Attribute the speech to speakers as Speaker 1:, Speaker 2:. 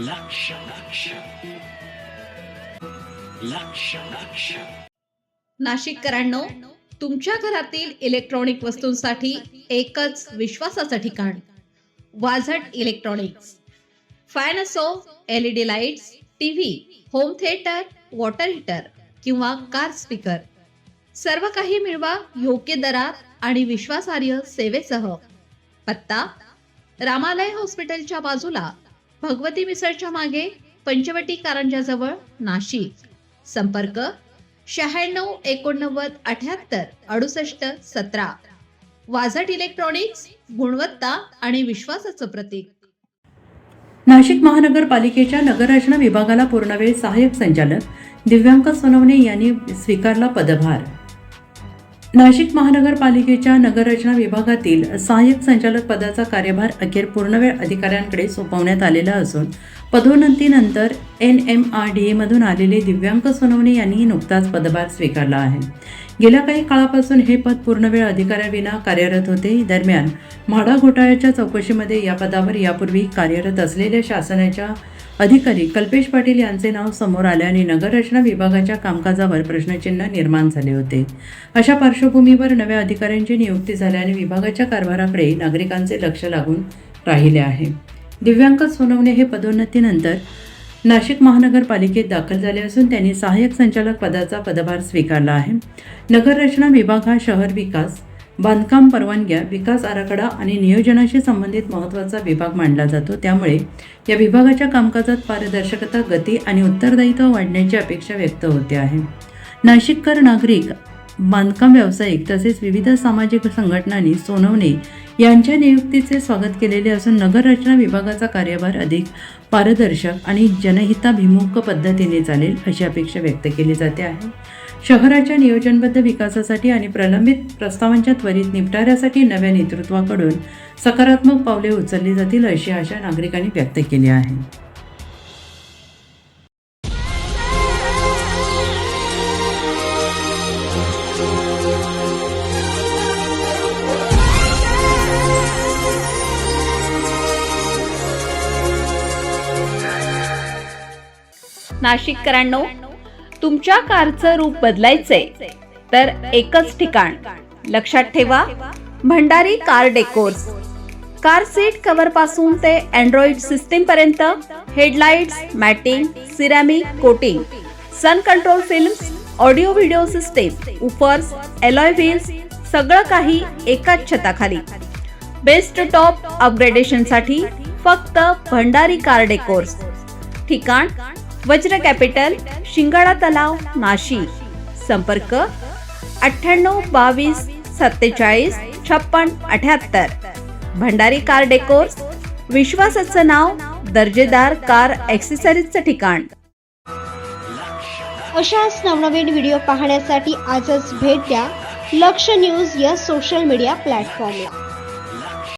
Speaker 1: लक्ष लक्ष लक्ष लक्ष
Speaker 2: नाशिककरांनो, तुमच्या घरातील इलेक्ट्रॉनिक वस्तूंसाठी एकच विश्वासाचं ठिकाण वाझट इलेक्ट्रॉनिक्स. फॅन असो, LED lights, TV, home theatre, water heater किंवा कार स्पीकर, सर्व काही मिळवा योग्य दरात आणि विश्वासार्ह सेवेसह. पत्ता: रामालय हॉस्पिटलच्या बाजूला, भगवती मिसळच्या मागे, पंचवटी कारंजाजवळ, नाशिक. संपर्क: 96 89 78 68 17. वाझट इलेक्ट्रॉनिक्स, गुणवत्ता आणि विश्वासाचं प्रतीक.
Speaker 3: नाशिक महानगरपालिकेच्या नगररचना विभागाला पूर्णवेळ सहाय्यक संचालक दिव्यांक सोनवणे यांनी स्वीकारला पदभार. नाशिक महानगरपालिकेच्या नगररचना विभागातील सहाय्यक संचालक पदाचा कार्यभार अखेर पूर्णवेळ अधिकाऱ्यांकडे सोपवण्यात आलेला असून पदोन्नतीनंतर NMRDA मधून आलेले दिव्यांक सोनवणे यांनी नुकताच पदभार स्वीकारला आहे. गेल्या काही काळापासून हे पद पूर्णवेळ अधिकाऱ्याविना कार्यरत होते. दरम्यान म्हाडा घोटाळ्याच्या चौकशीमध्ये या पदावर यापूर्वी कार्यरत असलेल्या शासनाच्या अधिकारी कल्पेश पाटील यांचे नाव समोर आल्याने नगररचना विभागाच्या कामकाजावर प्रश्नचिन्ह निर्माण झाले होते. अशा पार्श्वभूमीवर नव्या अधिकाऱ्यांची नियुक्ती झाल्याने विभागाच्या कारभाराकडे नागरिकांचे लक्ष लागून राहिले आहे. दिव्यांक सोनवणे हे पदोन्नतीनंतर नाशिक महानगरपालिकेत दाखल झाले असून त्यांनी सहाय्यक संचालक पदाचा पदभार स्वीकारला आहे. नगररचना विभाग हा शहर विकास, बांधकाम परवानग्या, विकास आराखडा आणि नियोजनाशी संबंधित महत्त्वाचा विभाग मानला जातो. त्यामुळे या विभागाच्या कामकाजात पारदर्शकता, गती आणि उत्तरदायित्व वाढण्याची अपेक्षा व्यक्त होते आहे. नाशिककर, नागरिक, बांधकाम व्यावसायिक तसेच विविध सामाजिक संघटनांनी सोनवणे यांच्या नियुक्तीचे स्वागत केलेले असून नगररचना विभागाचा कार्यभार अधिक पारदर्शक आणि जनहिताभिमुख पद्धतीने चालेल अशी अपेक्षा व्यक्त केली जाते आहे. शहराच्या नियोजनबद्ध विकासासाठी आणि प्रलंबित प्रस्तावांच्या त्वरित निपटाऱ्यासाठी नव्या नेतृत्वाकडून सकारात्मक पावले उचलली जातील अशी आशा नागरिकांनी व्यक्त केली आहे.
Speaker 2: नाशिककरांनो, तुमच्या कारचं रूप बदलायचंय तर एकच ठिकाण. लक्षात ठेवा, Bhandari car decors. Car seat cover पासून ते अँड्रॉइड सिस्टीम पर्यंत, headlights, matting, ceramic coating, sun control films, audio video system, woofers, alloy wheels, सगळं काही एकाच छताखाली. बेस्ट टॉप अपग्रेडेशनसाठी फक्त भंडारी कार डेकोर्स. ठिकाण: वज्र कॅपिटल, शिंगाडा तलाव, नाशिक. संपर्क: 98 22 47 56 78. भंडारी कार डेकोर्स, विश्वासाचं नाव, दर्जेदार कार ॲक्सेसरीजचं ठिकाण.
Speaker 4: अशाच नवनवीन व्हिडिओ पाहण्यासाठी आजच भेट द्या लक्ष न्यूज या सोशल मीडिया प्लॅटफॉर्मला.